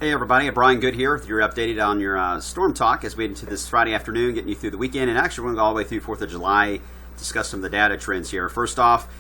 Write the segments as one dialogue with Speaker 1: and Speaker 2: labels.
Speaker 1: Hey everybody, Brian Good here with your updated on your storm talk as we head into this Friday afternoon, getting you through the weekend, and actually we're going to go all the way through 4th of July, discuss some of the data trends here. First off,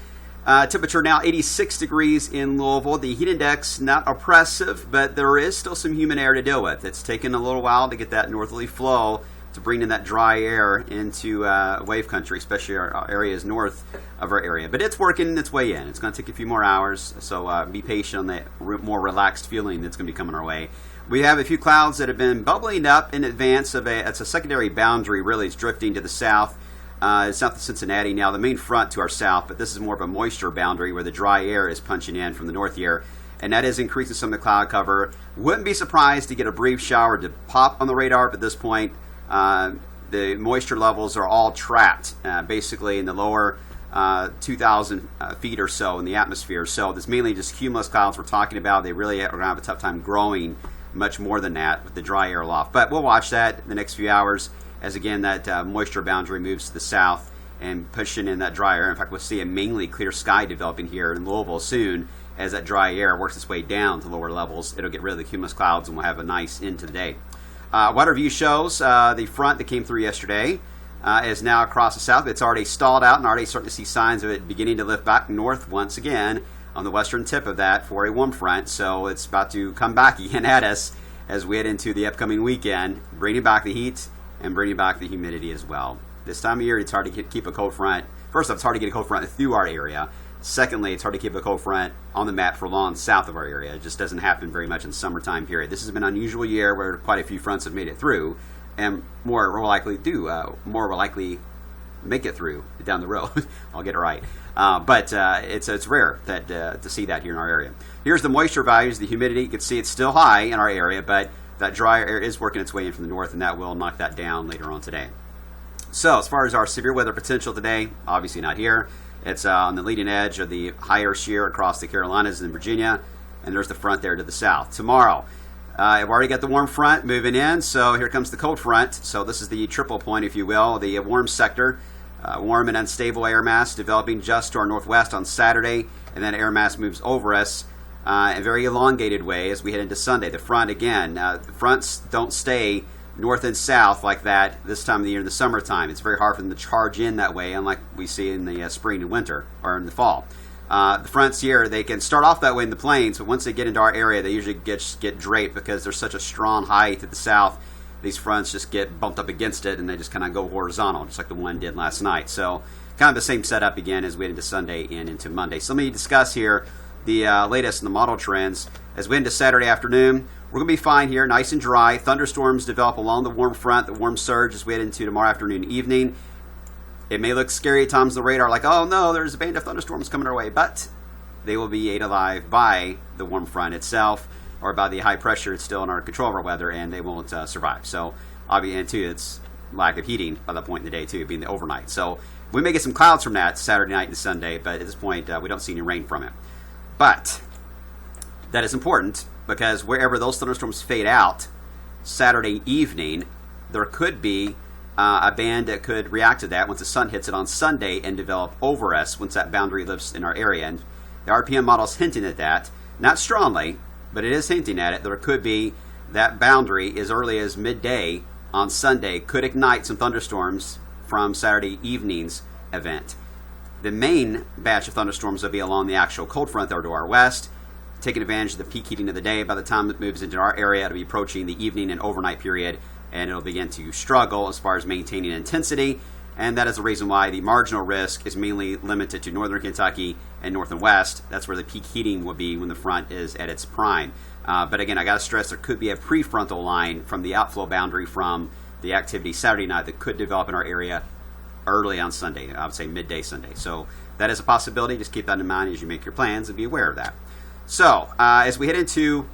Speaker 1: temperature now 86 degrees in Louisville. The heat index not oppressive, but there is still some humid air to deal with. It's taken a little while to get that northerly flow to bring in that dry air into wave country, especially our areas north of our area. But it's working its way in. It's going to take a few more hours, so be patient on that more relaxed feeling that's going to be coming our way. We have a few clouds that have been bubbling up in advance of it's a secondary boundary, really. It's drifting to the south. It's south of Cincinnati now, the main front to our south, but this is more of a moisture boundary where the dry air is punching in from the north here, and that is increasing some of the cloud cover. Wouldn't be surprised to get a brief shower to pop on the radar, but at this point, the moisture levels are all trapped basically in the lower 2,000 feet or so in the atmosphere. So this mainly just cumulus clouds we're talking about. They really are going to have a tough time growing much more than that with the dry air aloft. But we'll watch that in the next few hours as, again, that moisture boundary moves to the south and pushing in that dry air. In fact, we'll see a mainly clear sky developing here in Louisville soon as that dry air works its way down to lower levels. It'll get rid of the cumulus clouds and we'll have a nice end to the day. Weather view shows the front that came through yesterday is now across the south. It's already stalled out and already starting to see signs of it beginning to lift back north once again on the western tip of that for a warm front. So it's about to come back again at us as we head into the upcoming weekend, bringing back the heat and bringing back the humidity as well. This time of year, it's hard to keep a cold front. First off, it's hard to get a cold front through our area. Secondly, it's hard to keep a cold front on the map for long south of our area. It just doesn't happen very much in the summertime period. This has been an unusual year where quite a few fronts have made it through, and more will likely make it through down the road. I'll get it right. But it's rare that to see that here in our area. Here's the moisture values, the humidity. You can see it's still high in our area, but that dry air is working its way in from the north, and that will knock that down later on today. So as far as our severe weather potential today, obviously not here. It's on the leading edge of the higher shear across the Carolinas and Virginia, and there's the front there to the south. Tomorrow, I've already got the warm front moving in, so here comes the cold front. So this is the triple point, if you will, the warm sector. Warm and unstable air mass developing just to our northwest on Saturday, and then air mass moves over us in a very elongated way as we head into Sunday. The front, again, the fronts don't stay north and south like that this time of the year in the summertime. It's very hard for them to charge in that way, unlike we see in the spring and winter, or in the fall. The fronts here, they can start off that way in the plains, but once they get into our area, they usually get draped because there's such a strong height to the south. These fronts just get bumped up against it, and they just kind of go horizontal, just like the one did last night. So kind of the same setup again as we head into Sunday and into Monday. So let me discuss here the latest in the model trends. As we head into Saturday afternoon, we're going to be fine here, nice and dry. Thunderstorms develop along the warm front, the warm surge as we head into tomorrow afternoon, evening. It may look scary at times on the radar, like, oh no, there's a band of thunderstorms coming our way, but they will be ate alive by the warm front itself, or by the high pressure it's still in our control of our weather, and they won't survive. So, obviously, and too, it's lack of heating by that point in the day, too, being the overnight. So, we may get some clouds from that Saturday night and Sunday, but at this point, we don't see any rain from it. But that is important, because wherever those thunderstorms fade out Saturday evening, there could be a band that could react to that once the sun hits it on Sunday and develop over us once that boundary lives in our area. And the RPM model is hinting at that, not strongly, but it is hinting at it. There could be that boundary as early as midday on Sunday could ignite some thunderstorms from Saturday evening's event. The main batch of thunderstorms will be along the actual cold front there to our west, taking advantage of the peak heating of the day. By the time it moves into our area, it'll be approaching the evening and overnight period, and it'll begin to struggle as far as maintaining intensity. And that is the reason why the marginal risk is mainly limited to northern Kentucky and north and west. That's where the peak heating will be when the front is at its prime. But again, I got to stress there could be a prefrontal line from the outflow boundary from the activity Saturday night that could develop in our area early on Sunday. I would say midday Sunday. So that is a possibility. Just keep that in mind as you make your plans and be aware of that. So as we head into,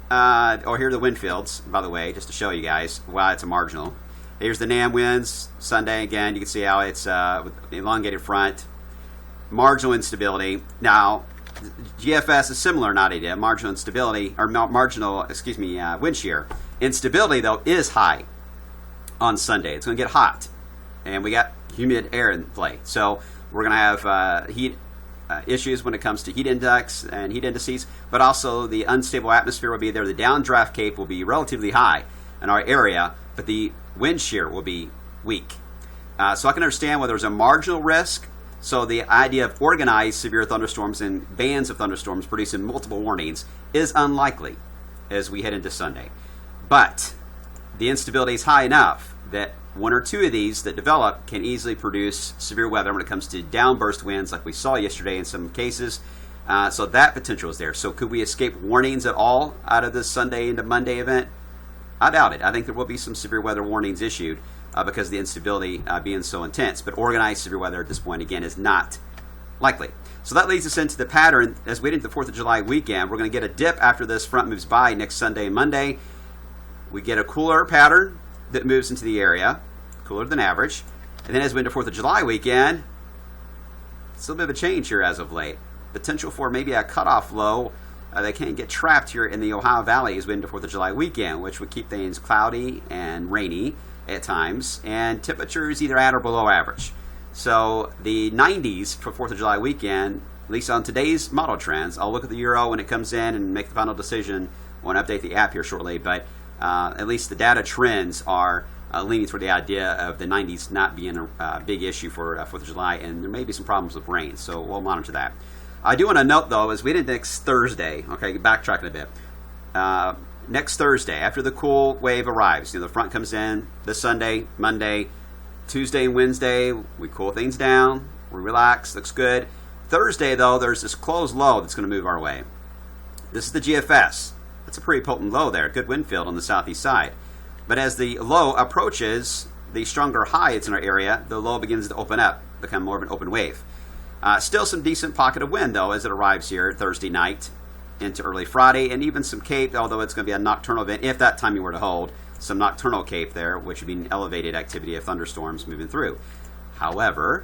Speaker 1: here are the wind fields, by the way, just to show you guys why it's a marginal. Here's the NAM winds Sunday. Again, you can see how it's with the elongated front. Marginal instability. Now, GFS is similar, not idea. Marginal instability, or wind shear. Instability, though, is high on Sunday. It's going to get hot. And we got humid air in play. So we're going to have heat issues when it comes to heat index and heat indices, but also the unstable atmosphere will be there. The downdraft cape will be relatively high in our area, but the wind shear will be weak. So I can understand where there's a marginal risk. So the idea of organized severe thunderstorms and bands of thunderstorms producing multiple warnings is unlikely as we head into Sunday. But the instability is high enough that one or two of these that develop can easily produce severe weather when it comes to downburst winds like we saw yesterday in some cases. So that potential is there. So could we escape warnings at all out of this Sunday into Monday event? I doubt it. I think there will be some severe weather warnings issued because of the instability being so intense. But organized severe weather at this point, again, is not likely. So that leads us into the pattern as we head into the 4th of July weekend. We're going to get a dip after this front moves by next Sunday and Monday. We get a cooler pattern that moves into the area, cooler than average. And then as we enter 4th of July weekend, it's a little bit of a change here as of late. Potential for maybe a cutoff low. They can get trapped here in the Ohio Valley as we enter 4th of July weekend, which would keep things cloudy and rainy at times, and temperatures either at or below average. So the 90s for 4th of July weekend, at least on today's model trends. I'll look at the Euro when it comes in and make the final decision. I want to update the app here shortly, but at least the data trends are leaning toward the idea of the 90s not being a big issue for 4th of July, and there may be some problems with rain, so we'll monitor that. I do want to note, though, as we did next Thursday, okay, backtracking a bit. Next Thursday, after the cool wave arrives, the front comes in this Sunday, Monday, Tuesday and Wednesday, we cool things down, we relax, looks good. Thursday, though, there's this closed low that's going to move our way. This is the GFS. That's a pretty potent low there, good wind field on the southeast side. But as the low approaches the stronger high that's in our area, the low begins to open up, become more of an open wave. Still some decent pocket of wind, though, as it arrives here Thursday night into early Friday, and even some cape, although it's going to be a nocturnal event, if that timing were to hold, some nocturnal cape there, which would be an elevated activity of thunderstorms moving through. However,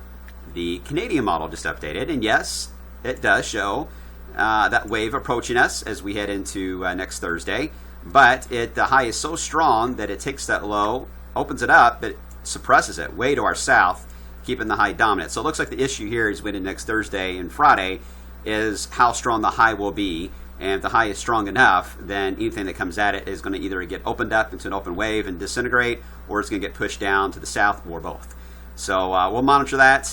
Speaker 1: the Canadian model just updated, and yes, it does show that wave approaching us as we head into next Thursday, but the high is so strong that it takes that low, opens it up, but suppresses it way to our south, keeping the high dominant. So it looks like the issue here is when next Thursday and Friday is how strong the high will be. And if the high is strong enough, then anything that comes at it is going to either get opened up into an open wave and disintegrate, or it's going to get pushed down to the south, or both. So we'll monitor that.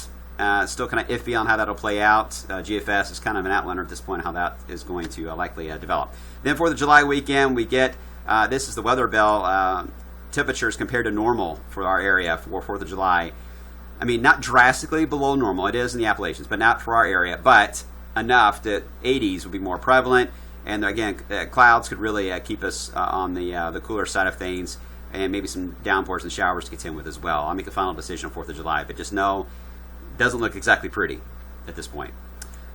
Speaker 1: Still kind of iffy on how that'll play out. GFS is kind of an outliner at this point how that is going to likely develop. Then for the July weekend, we get, this is the weather bell, temperatures compared to normal for our area for 4th of July. I mean, not drastically below normal. It is in the Appalachians, but not for our area. But enough that 80s would be more prevalent. And again, clouds could really keep us on the cooler side of things, and maybe some downpours and showers to contend with as well. I'll make the final decision on 4th of July, but just know it doesn't look exactly pretty at this point.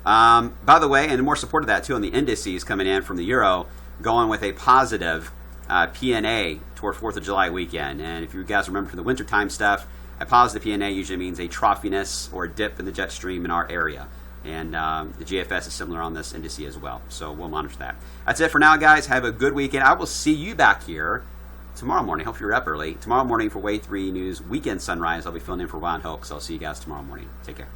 Speaker 1: By the way, and more support of that too on the indices coming in from the Euro, going with a positive PNA toward 4th of July weekend. And if you guys remember from the wintertime stuff, a positive PNA usually means a trophiness or a dip in the jet stream in our area. And the GFS is similar on this indice as well. So we'll monitor that. That's it for now, guys. Have a good weekend. I will see you back here tomorrow morning. Hope you're up early. Tomorrow morning for Wave 3 News Weekend Sunrise. I'll be filling in for Ron Hoke. So I'll see you guys tomorrow morning. Take care.